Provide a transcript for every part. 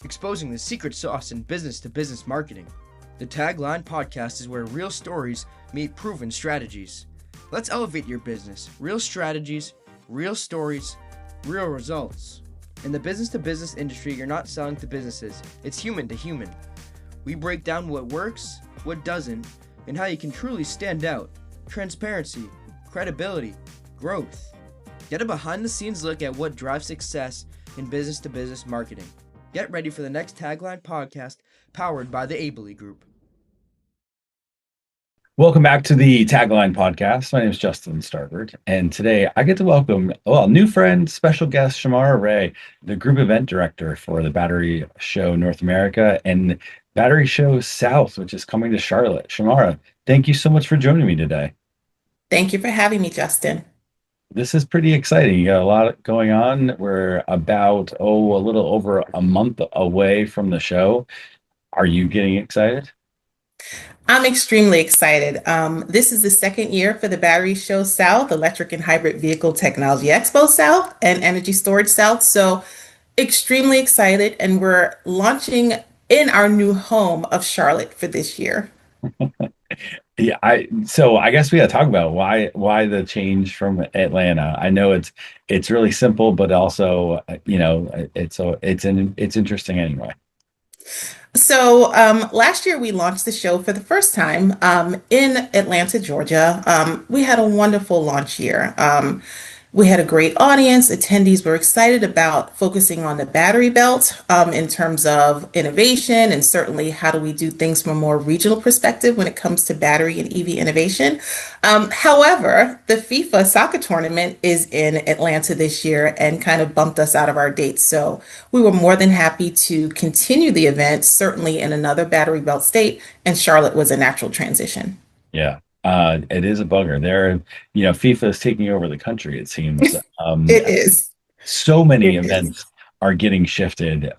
exposing the secret sauce in business-to-business marketing. The Tagline Podcast is where real stories meet proven strategies. Let's elevate your business. Real strategies, real stories, real results. In the business-to-business industry, you're not selling to businesses. It's human to human. We break down what works, what doesn't, and how you can truly stand out. Transparency, credibility, growth. Get a behind-the-scenes look at what drives success in business-to-business marketing. Get ready for the next Tagline Podcast powered by the Ably Group. Welcome back to the Tagline Podcast. My name is Justin Starboard, and today I get to welcome new friend, special guest Shamara Ray, the Group Event Director for the Battery Show North America and Battery Show South, which is coming to Charlotte. Shamara, thank you so much for joining me today. Thank you for having me, Justin. This is pretty exciting. You got a lot going on. We're about, a little over a month away from the show. Are you getting excited? I'm extremely excited. This is the second year for the Battery Show South, Electric and Hybrid Vehicle Technology Expo South, and Energy Storage South. So extremely excited. And we're launching in our new home of Charlotte for this year. Yeah, so I guess we got to talk about why the change from Atlanta. I know it's really simple, but also it's interesting anyway. So last year we launched the show for the first time in Atlanta, Georgia. We had a wonderful launch year. We had a great audience. Attendees were excited about focusing on the battery belt in terms of innovation, and certainly how do we do things from a more regional perspective when it comes to battery and EV innovation. However, the FIFA soccer tournament is in Atlanta this year and kind of bumped us out of our dates. So we were more than happy to continue the event, certainly in another battery belt state, and Charlotte was a natural transition. Yeah. It is a bugger. FIFA is taking over the country, it seems. It is. So many events are getting shifted.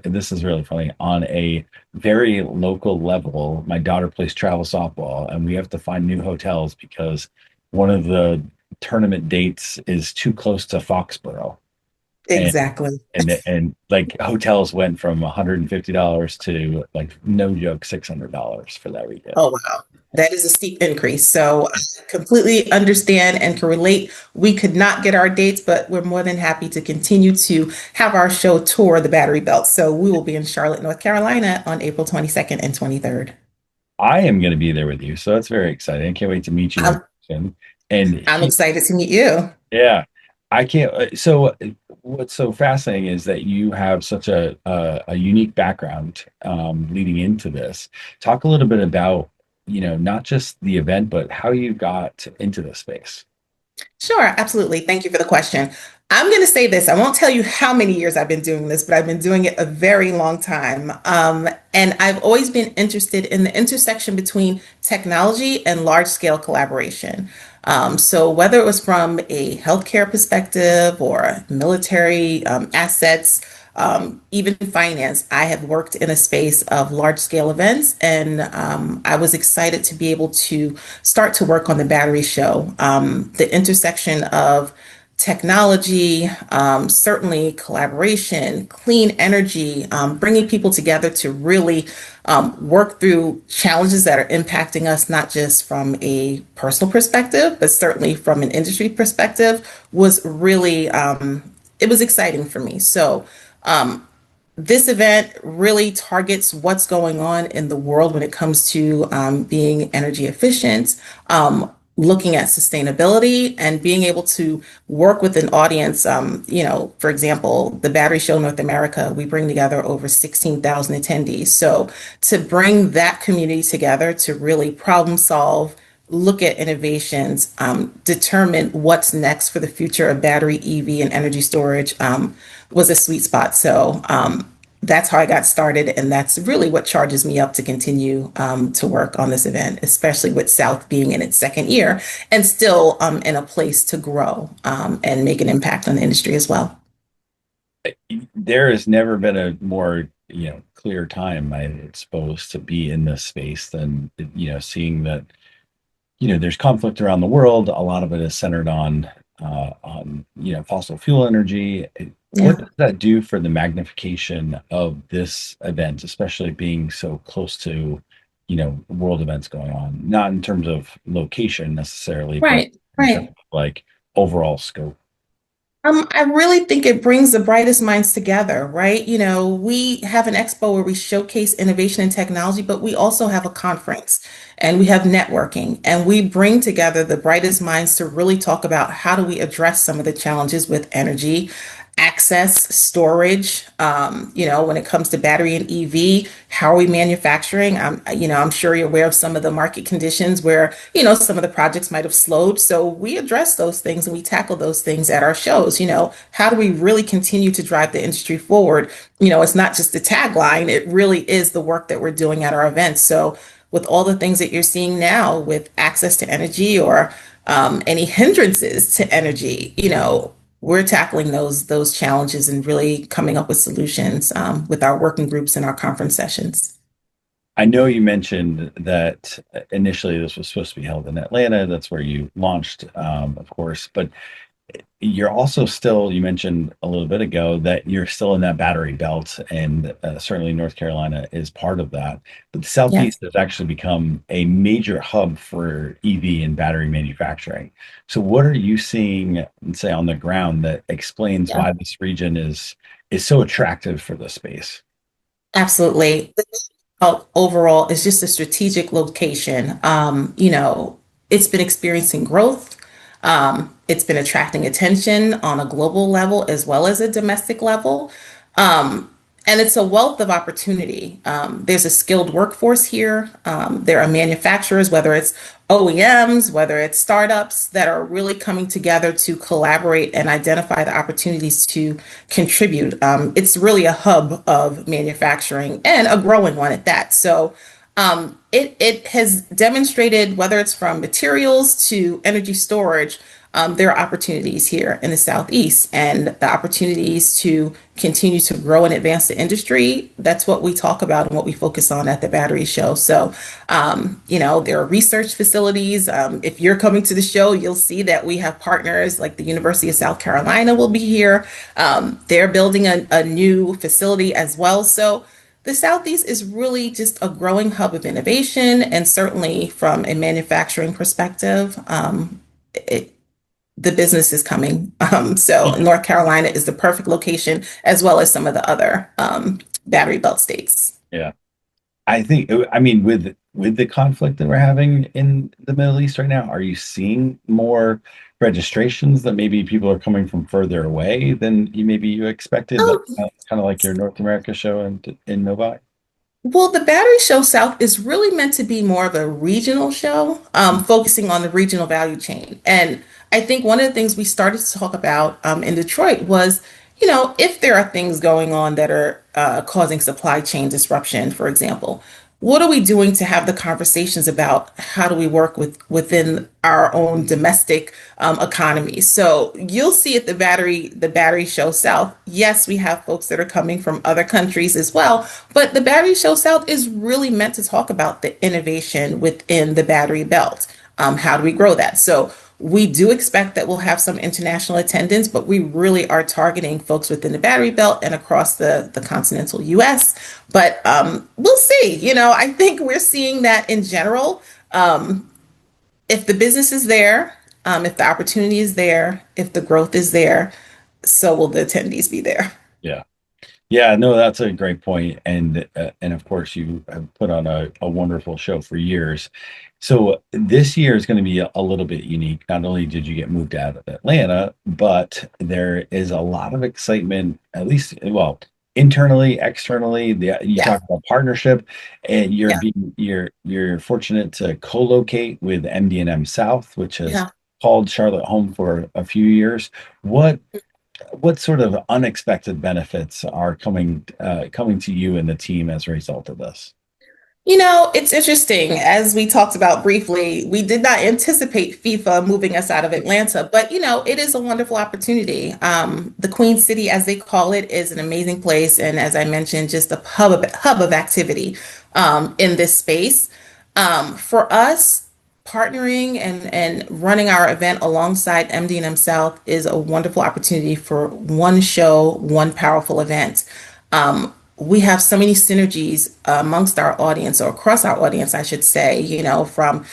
This is really funny. On a very local level, my daughter plays travel softball, and we have to find new hotels because one of the tournament dates is too close to Foxborough. Exactly. And like hotels went from $150 to, like, no joke, $600 for that weekend. Oh, wow. That is a steep increase. So I completely understand and can relate. We could not get our dates, but we're more than happy to continue to have our show tour the Battery Belt. So we will be in Charlotte, North Carolina on April 22nd and 23rd. I am going to be there with you. So that's very exciting. I can't wait to meet you. And I'm excited to meet you. Yeah, I can't. So what's so fascinating is that you have such a unique background leading into this. Talk a little bit about not just the event, but how you got into this space. Sure, absolutely. Thank you for the question. I'm going to say this. I won't tell you how many years I've been doing this, but I've been doing it a very long time. And I've always been interested in the intersection between technology and large scale collaboration. So whether it was from a healthcare perspective or military assets, even finance, I have worked in a space of large scale events, and I was excited to be able to start to work on the Battery Show. The intersection of technology, certainly collaboration, clean energy, bringing people together to really work through challenges that are impacting us, not just from a personal perspective, but certainly from an industry perspective, was really, it was exciting for me. So this event really targets what's going on in the world when it comes to being energy efficient, looking at sustainability, and being able to work with an audience. For example, the Battery Show North America, we bring together over 16,000 attendees. So to bring that community together to really problem solve, look at innovations, determine what's next for the future of battery, EV, and energy storage was a sweet spot. So that's how I got started. And that's really what charges me up to continue to work on this event, especially with South being in its second year and still in a place to grow and make an impact on the industry as well. There has never been a more clear time, I suppose, to be in this space than seeing that there's conflict around the world. A lot of it is centered on on fossil fuel energy. Yeah. What does that do for the magnification of this event, especially being so close to world events going on? Not in terms of location necessarily, but Right, in terms right. of like overall scope. I really think it brings the brightest minds together, right? We have an expo where we showcase innovation and technology, but we also have a conference and we have networking, and we bring together the brightest minds to really talk about how do we address some of the challenges with energy, access, storage, when it comes to battery and EV, how are we manufacturing? I'm sure you're aware of some of the market conditions where, some of the projects might have slowed. So we address those things and we tackle those things at our shows. How do we really continue to drive the industry forward? It's not just the tagline, it really is the work that we're doing at our events. So with all the things that you're seeing now with access to energy or any hindrances to energy, we're tackling those challenges and really coming up with solutions with our working groups and our conference sessions. I know you mentioned that initially this was supposed to be held in Atlanta. That's where you launched, of course, but you're also still, you mentioned a little bit ago that you're still in that battery belt, and certainly North Carolina is part of that. But the Yes. Southeast has actually become a major hub for EV and battery manufacturing. So, what are you seeing, say, on the ground that explains Yeah. why this region is so attractive for the space? Absolutely. Overall, it's just a strategic location. It's been experiencing growth. It's been attracting attention on a global level as well as a domestic level. Um, and it's a wealth of opportunity. There's a skilled workforce here. There are manufacturers, whether it's OEMs, whether it's startups, that are really coming together to collaborate and identify the opportunities to contribute. It's really a hub of manufacturing and a growing one at that. So it has demonstrated, whether it's from materials to energy storage, there are opportunities here in the Southeast, and the opportunities to continue to grow and advance the industry. That's what we talk about and what we focus on at the Battery Show. So, there are research facilities. If you're coming to the show, you'll see that we have partners like the University of South Carolina will be here. They're building a new facility as well. So, the Southeast is really just a growing hub of innovation, and certainly from a manufacturing perspective, it, the business is coming. So North Carolina is the perfect location, as well as some of the other battery belt states. Yeah. I mean, with the conflict that we're having in the Middle East right now, are you seeing more registrations that maybe people are coming from further away than you expected? Like Oh, kind of like your North America show in Novi? well, the Battery Show South is really meant to be more of a regional show, focusing on the regional value chain. And I think one of the things we started to talk about in Detroit was, if there are things going on that are causing supply chain disruption, for example, what are we doing to have the conversations about how do we work within our own domestic economy? So you'll see at the Battery Show South, yes, we have folks that are coming from other countries as well, but the Battery Show South is really meant to talk about the innovation within the battery belt. How do we grow that? So we do expect that we'll have some international attendance, but we really are targeting folks within the battery belt and across the continental US. But we'll see. I think we're seeing that in general. If the business is there, if the opportunity is there, if the growth is there, so will the attendees be there. Yeah. Yeah, no, that's a great point, and of course you have put on a wonderful show for years. So this year is going to be a little bit unique. Not only did you get moved out of Atlanta, but there is a lot of excitement, at least, well, internally, externally. You Yeah, talk about partnership, and yeah, you're fortunate to co-locate with MD&M South, which has yeah. called Charlotte home for a few years. What what sort of unexpected benefits are coming to you and the team as a result of this? It's interesting. As we talked about briefly, we did not anticipate FIFA moving us out of Atlanta, but it is a wonderful opportunity. The Queen City, as they call it, is an amazing place, and as I mentioned, just a hub of activity in this space. For us, partnering and running our event alongside MD&M South is a wonderful opportunity for one show, one powerful event. We have so many synergies amongst our audience, or across our audience, I should say, from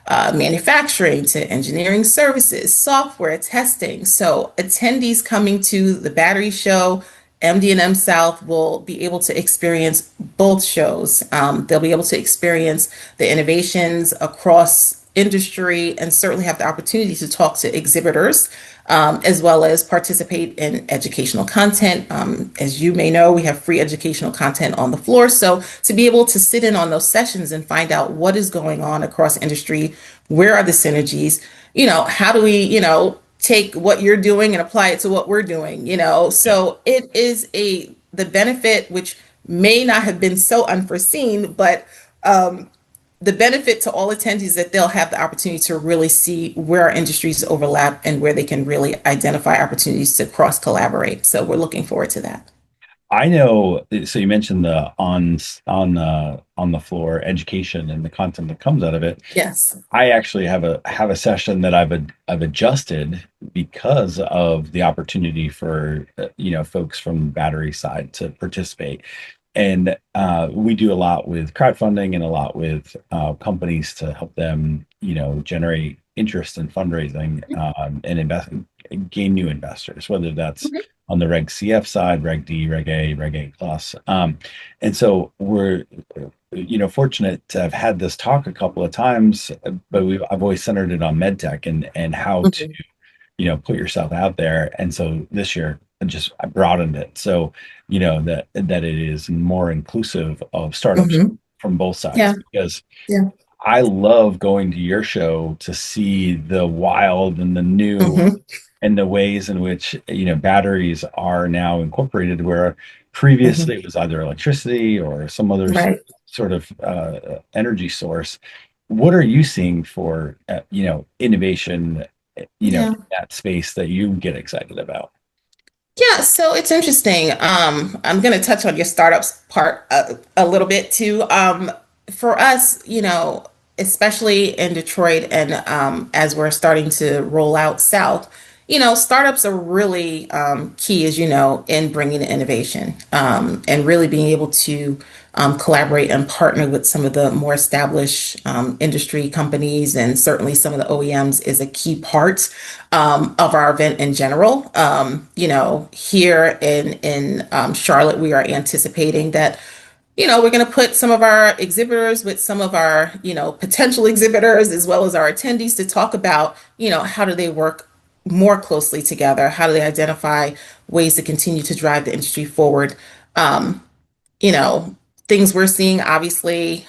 manufacturing to engineering services, software, testing. So attendees coming to the Battery Show, MD&M South will be able to experience both shows. They'll be able to experience the innovations across industry and certainly have the opportunity to talk to exhibitors, as well as participate in educational content. As you may know, we have free educational content on the floor. So to be able to sit in on those sessions and find out what is going on across industry, where are the synergies, how do we, take what you're doing and apply it to what we're doing, So it is the benefit, which may not have been so unforeseen, but the benefit to all attendees that they'll have the opportunity to really see where our industries overlap and where they can really identify opportunities to cross collaborate. So we're looking forward to that. I know. So you mentioned the on the floor education and the content that comes out of it. Yes. I actually have a session that I've adjusted because of the opportunity for folks from the battery side to participate. And we do a lot with crowdfunding and a lot with companies to help them, generate interest in fundraising and invest, gain new investors, whether that's on the Reg CF side, Reg D, Reg A, Reg A plus. And so we're, fortunate to have had this talk a couple of times, but I've always centered it on medtech and how to, put yourself out there. And so this year, I broadened it so that it is more inclusive of startups from both sides, because I love going to your show to see the wild and the new and the ways in which batteries are now incorporated, where previously it was either electricity or some other sort of energy source. What are you seeing for innovation in that space that you get excited about? Yeah, so it's interesting. I'm going to touch on your startups part a little bit too. For us, especially in Detroit, and as we're starting to roll out south, startups are really key, as in bringing innovation, and really being able to collaborate and partner with some of the more established industry companies, and certainly some of the OEMs is a key part of our event in general. Here in Charlotte, we are anticipating that we're going to put some of our exhibitors with some of our, potential exhibitors, as well as our attendees, to talk about, how do they work more closely together? How do they identify ways to continue to drive the industry forward? Things we're seeing, obviously,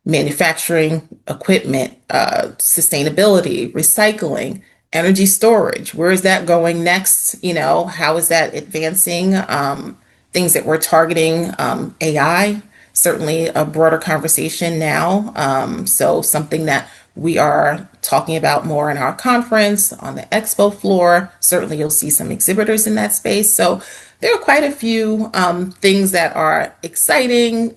manufacturing, equipment, sustainability, recycling, energy storage. Where is that going next? How is that advancing? Things that we're targeting, AI, certainly a broader conversation now. So something that we are talking about more in our conference, on the expo floor. Certainly you'll see some exhibitors in that space. So there are quite a few things that are exciting,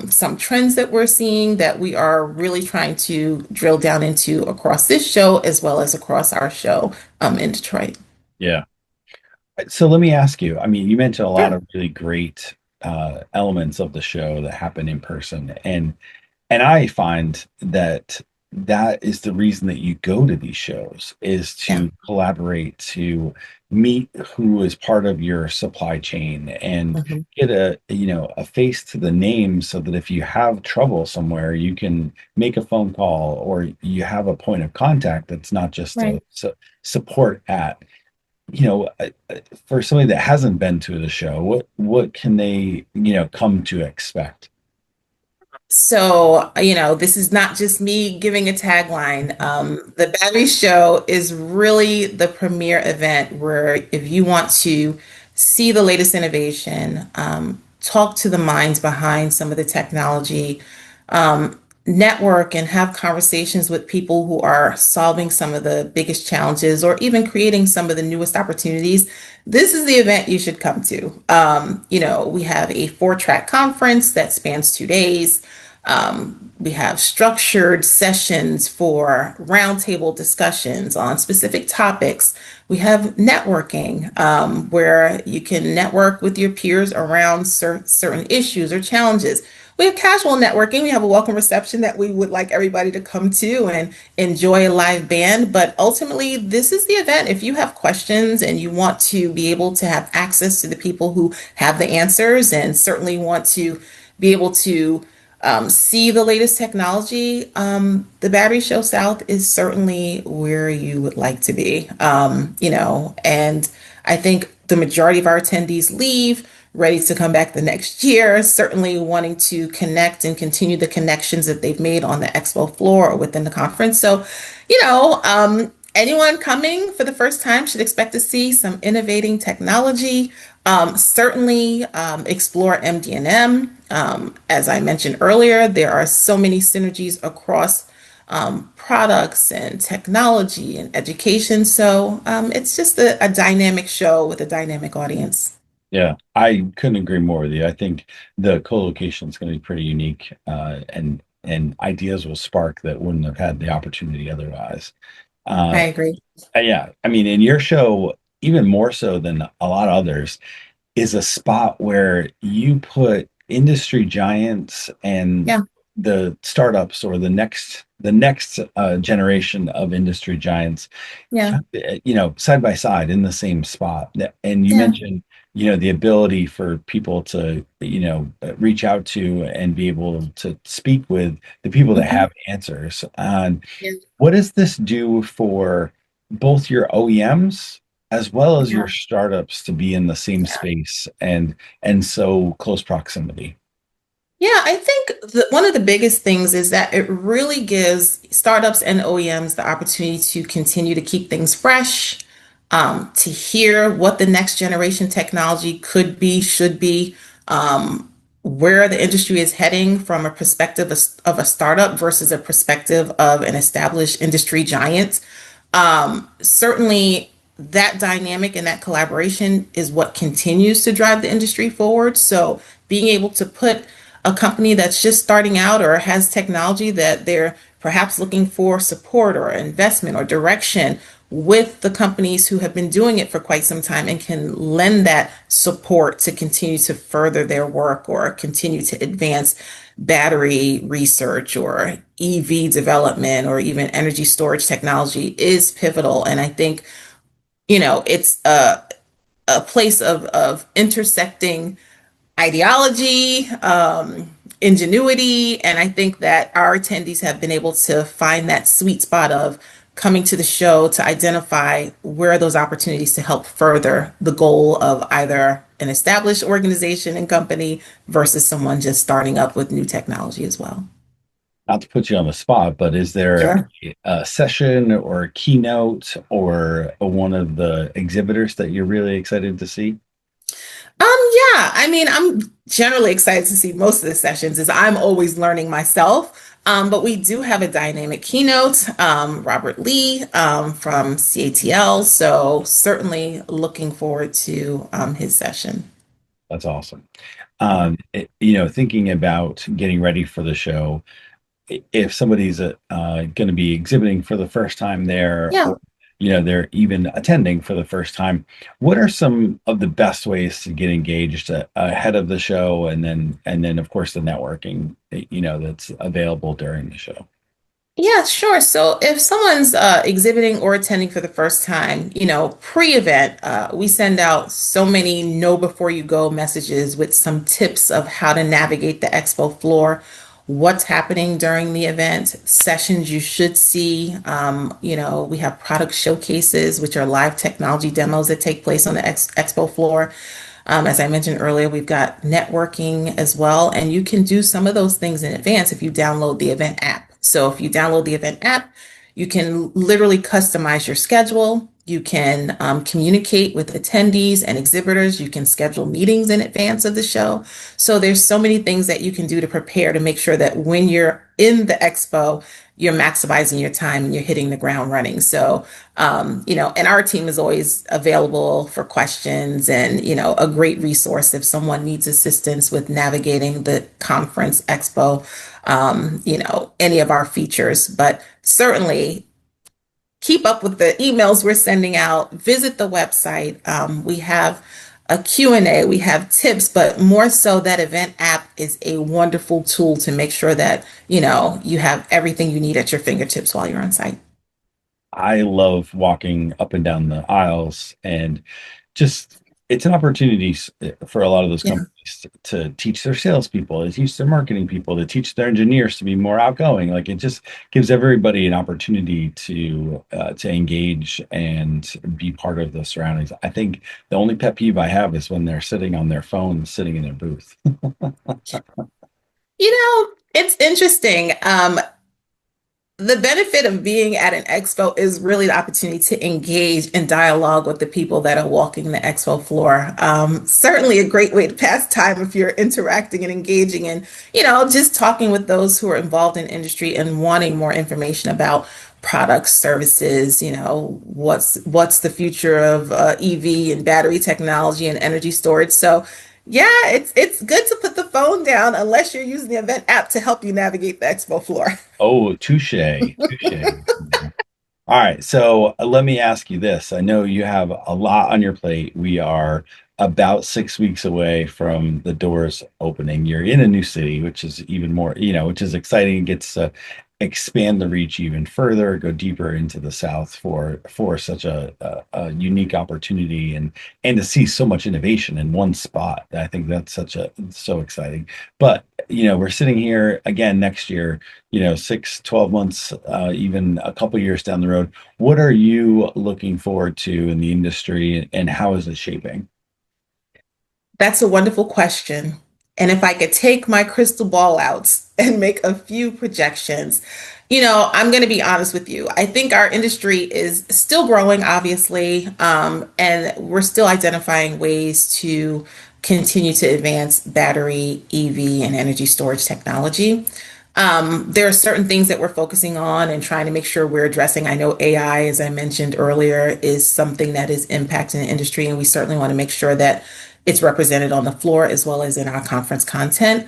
some trends that we're seeing that we are really trying to drill down into across this show, as well as across our show in Detroit. Yeah. So let me ask you, you mentioned a lot of really great elements of the show that happen in person. And I find that is the reason that you go to these shows, is to collaborate, to meet who is part of your supply chain, and get a face to the name, so that if you have trouble somewhere, you can make a phone call, or you have a point of contact that's not just a support at. For somebody that hasn't been to the show, what can they come to expect? So, this is not just me giving a tagline. The Battery Show is really the premier event where, if you want to see the latest innovation, talk to the minds behind some of the technology, network and have conversations with people who are solving some of the biggest challenges, or even creating some of the newest opportunities, this is the event you should come to. We have a 4-track conference that spans 2 days. We have structured sessions for roundtable discussions on specific topics. We have networking, where you can network with your peers around certain issues or challenges. We have casual networking. We have a welcome reception that we would like everybody to come to and enjoy a live band. But ultimately, this is the event. If you have questions and you want to be able to have access to the people who have the answers and certainly want to be able to see the latest technology, the Battery Show South is certainly where you would like to be. And I think the majority of our attendees leave ready to come back the next year, certainly wanting to connect and continue the connections that they've made on the expo floor or within the conference. So, anyone coming for the first time should expect to see some innovating technology. Certainly explore MD&M. As I mentioned earlier, there are so many synergies across products and technology and education. So it's just a dynamic show with a dynamic audience. Yeah, I couldn't agree more with you. I think the co-location is going to be pretty unique, and ideas will spark that wouldn't have had the opportunity otherwise. I Uh, agree. yeah, I mean, in your show, even more so than a lot of others, is a spot where you put industry giants and Yeah, the startups or the next generation of industry giants, yeah, side by side in the same spot. And you yeah. mentioned, the ability for people to, reach out to and be able to speak with the people that Mhm. have answers. And Yeah, what does this do for both your OEMs as well as your yeah, startups to be in the same yeah. space and so close proximity? Yeah, I think one of the biggest things is that it really gives startups and OEMs the opportunity to continue to keep things fresh, to hear what the next generation technology could be, should be, where the industry is heading from a perspective of a startup versus a perspective of an established industry giant. Certainly, that dynamic and that collaboration is what continues to drive the industry forward. So, being able to put a company that's just starting out or has technology that they're perhaps looking for support or investment or direction with the companies who have been doing it for quite some time and can lend that support to continue to further their work or continue to advance battery research or EV development or even energy storage technology is pivotal. And I think, it's a place of intersecting ideology, ingenuity. And I think that our attendees have been able to find that sweet spot of coming to the show to identify where are those opportunities to help further the goal of either an established organization and company versus someone just starting up with new technology as well. Not to put you on the spot, but is there Sure. a session or a keynote or one of the exhibitors that you're really excited to see? Yeah, I mean, I'm generally excited to see most of the sessions as I'm always learning myself. But we do have a dynamic keynote, Robert Lee from CATL. So certainly looking forward to his session. That's awesome. Yeah. Thinking about getting ready for the show, if somebody's going to be exhibiting for the first time there, Yeah. or they're even attending for the first time, what are some of the best ways to get engaged ahead of the show, and then of course the networking that's available during the show? Yeah, sure. So if someone's exhibiting or attending for the first time, pre-event, we send out so many know before you go messages with some tips of how to navigate the expo floor, what's happening during the event, sessions you should see. We have product showcases, which are live technology demos that take place on the expo floor. As I mentioned earlier, we've got networking as well, and you can do some of those things in advance if you download the event app. So if you download the event app, you can literally customize your schedule. You can communicate with attendees and exhibitors. You can schedule meetings in advance of the show. So there's so many things that you can do to prepare to make sure that when you're in the expo, you're maximizing your time and you're hitting the ground running. So, and our team is always available for questions and, a great resource if someone needs assistance with navigating the conference expo, any of our features. But certainly, keep up with the emails we're sending out, visit the website. We have a Q&A, we have tips, but more so that event app is a wonderful tool to make sure that, you have everything you need at your fingertips while you're on site. I love walking up and down the aisles, and just it's an opportunity for a lot of those Yeah. companies to teach their salespeople, to teach their marketing people, to teach their engineers to be more outgoing. Like, it just gives everybody an opportunity to engage and be part of the surroundings. I think the only pet peeve I have is when they're sitting on their phone, sitting in their booth. It's interesting. The benefit of being at an expo is really the opportunity to engage and dialogue with the people that are walking the expo floor. Certainly a great way to pass time if you're interacting and engaging and, just talking with those who are involved in industry and wanting more information about products, services, what's the future of EV and battery technology and energy storage. So yeah, it's good to put the phone down unless you're using the event app to help you navigate the expo floor. Oh, touche, touche. All right, so let me ask you this. I know you have a lot on your plate. We are about 6 weeks away from the doors opening. You're in a new city, which is even more, which is exciting. It gets to expand the reach even further, go deeper into the South for such a unique opportunity, and to see so much innovation in one spot. I think that's so exciting. But we're sitting here again next year, 6, 12 months, even a couple years down the road. What are you looking forward to in the industry, and how is it shaping? That's a wonderful question. And if I could take my crystal ball out and make a few projections, I'm going to be honest with you. I think our industry is still growing, obviously, and we're still identifying ways to continue to advance battery, EV, and energy storage technology. There are certain things that we're focusing on and trying to make sure we're addressing. I know AI, as I mentioned earlier, is something that is impacting the industry, and we certainly want to make sure that it's represented on the floor as well as in our conference content.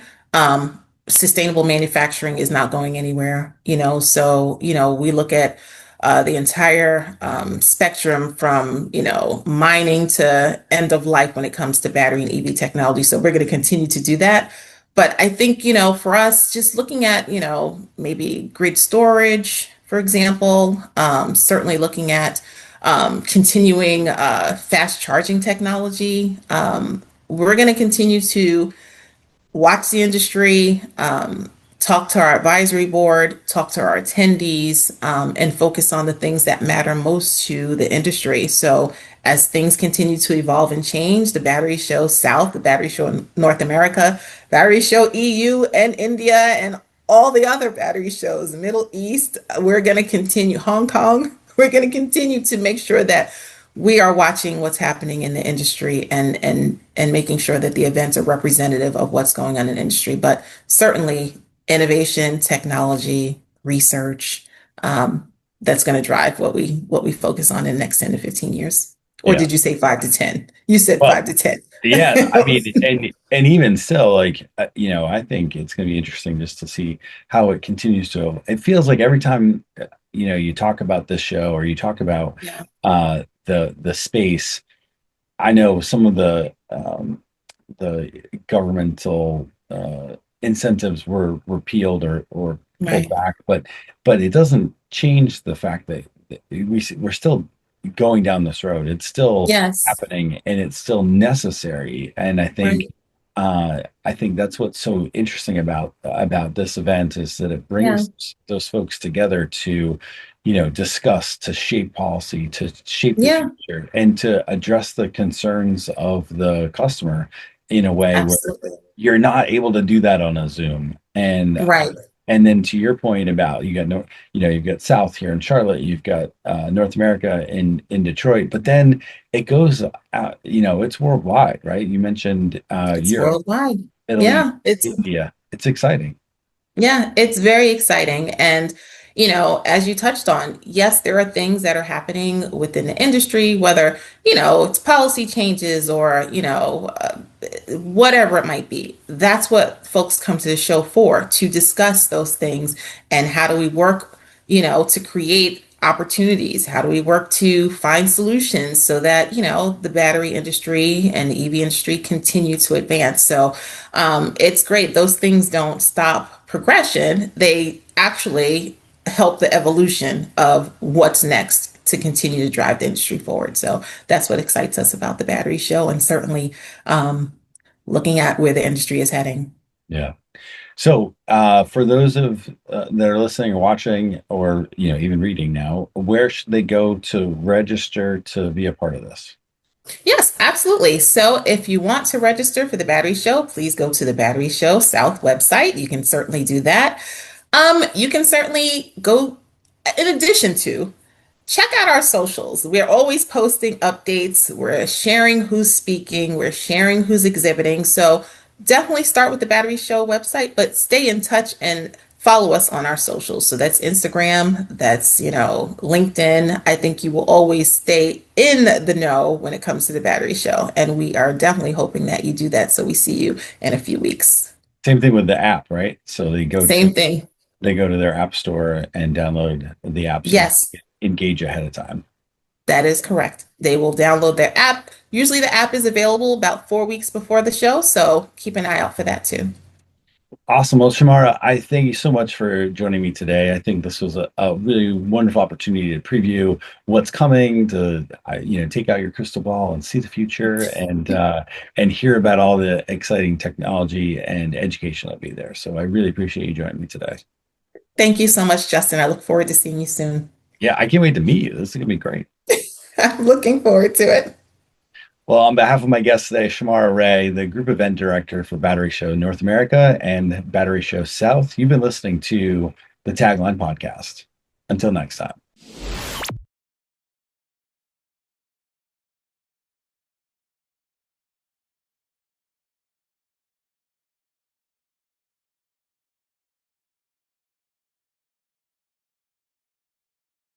Sustainable manufacturing is not going anywhere, so, we look at the entire spectrum from, mining to end of life when it comes to battery and EV technology. So we're going to continue to do that. But I think, for us, just looking at, maybe grid storage, for example, certainly looking at continuing fast charging technology. We're going to continue to watch the industry, talk to our advisory board, talk to our attendees, and focus on the things that matter most to the industry. So as things continue to evolve and change, the Battery Show South, the Battery Show in North America, Battery Show EU and India, and all the other battery shows, the Middle East, we're going to continue, Hong Kong, we're going to continue to make sure that we are watching what's happening in the industry and making sure that the events are representative of what's going on in the industry. But certainly innovation, technology, research, that's going to drive what we focus on in the next 10 to 15 years. Or Yeah. did you say 5 to 10? You said Well, 5 to 10. yeah, I mean, and even still, like, I think it's going to be interesting just to see how it continues to. It feels like every time, you talk about this show or you talk about Yeah. The space. I know some of the governmental incentives were repealed or pulled Right. back, but it doesn't change the fact that we're still going down this road. It's still Yes. happening, and it's still necessary. And Right. I think that's what's so interesting about this event, is that it Yeah. brings those folks together to, discuss, to shape policy, to shape the Yeah. future, and to address the concerns of the customer in a way where Absolutely. you're not able to do that on a Zoom. Right. And then to your point about you've got South here in Charlotte, you've got North America in Detroit, but then it goes out, it's worldwide, right? You mentioned It's Europe, worldwide. Italy, Yeah. It's India. It's exciting. Yeah, it's very exciting. And, as you touched on, yes, there are things that are happening within the industry, whether, it's policy changes or, whatever it might be. That's what folks come to the show for, to discuss those things and how do we work, to create opportunities? How do we work to find solutions so that, the battery industry and the EV industry continue to advance? So it's great. Those things don't stop progression. They actually help the evolution of what's next to continue to drive the industry forward. So that's what excites us about the battery show, and certainly looking at where the industry is heading. Yeah. So for those of that are listening or watching or even reading now, where should they go to register to be a part of this? Yes, absolutely. So if you want to register for the Battery Show, please go to the Battery Show South website. You can certainly do that. You can certainly go, in addition to, check out our socials. We're always posting updates. We're sharing who's speaking. We're sharing who's exhibiting. So definitely start with the Battery Show website, but stay in touch and follow us on our socials. So that's Instagram, that's, LinkedIn. I think you will always stay in the know when it comes to the Battery Show. And we are definitely hoping that you do that. So we see you in a few weeks. Same thing with the app, right? So Same thing. They go to their app store and download the app. So Yes. Engage ahead of time. That is correct. They will download their app. Usually the app is available about 4 weeks before the show, so keep an eye out for that too. Awesome. Well, Shamara, I thank you so much for joining me today. I think this was a really wonderful opportunity to preview what's coming, to take out your crystal ball and see the future, and hear about all the exciting technology and education that'll be there. So I really appreciate you joining me today. Thank you so much, Justin. I look forward to seeing you soon. Yeah, I can't wait to meet you. This is going to be great. I'm looking forward to it. Well, on behalf of my guest today, Shamara Ray, the Group Event Director for Battery Show North America and Battery Show South, you've been listening to the Tagline Podcast. Until next time.